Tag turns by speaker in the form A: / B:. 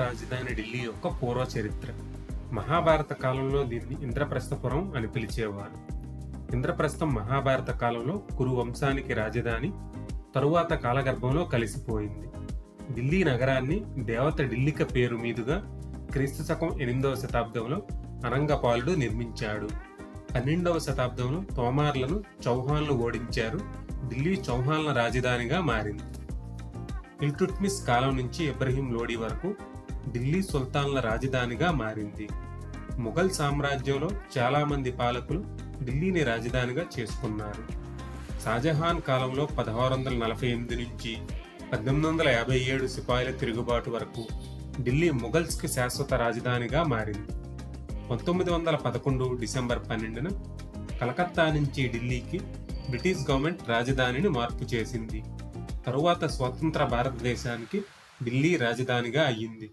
A: రాజధాని ఢిల్లీ యొక్క పూర్వ చరిత్ర. మహాభారత కాలంలో దీన్ని ఇంద్రప్రస్థపురం అని పిలిచేవారు. ఇంద్రప్రస్థం మహాభారత కాలంలో కురు వంశానికి రాజధాని, తరువాత కాలగర్భంలో కలిసిపోయింది. ఢిల్లీ నగరాన్ని దేవత ఢిల్లిక పేరు మీదుగా క్రీస్తు శకం 8వ శతాబ్దంలో అనంగపాలుడు నిర్మించాడు. 12వ శతాబ్దంలో తోమార్లను చౌహాన్లు ఓడించారు. ఢిల్లీ చౌహాన్ల రాజధానిగా మారింది. ఇల్టుట్మిస్ కాలం నుంచి ఇబ్రహీం లోడి వరకు ఢిల్లీ సుల్తాన్ల రాజధానిగా మారింది. ముఘల్ సామ్రాజ్యంలో చాలా మంది పాలకులు ఢిల్లీని రాజధానిగా చేసుకున్నారు. షాజహాన్ కాలంలో 1648 నుంచి 1857 సిపాయిల తిరుగుబాటు వరకు ఢిల్లీ ముఘల్స్కి శాశ్వత రాజధానిగా మారింది. 1911 డిసెంబర్ 12న కలకత్తా నుంచి ఢిల్లీకి బ్రిటిష్ గవర్నమెంట్ రాజధానిని మార్పు చేసింది. తరువాత స్వతంత్ర భారతదేశానికి ఢిల్లీ రాజధానిగా అయ్యింది.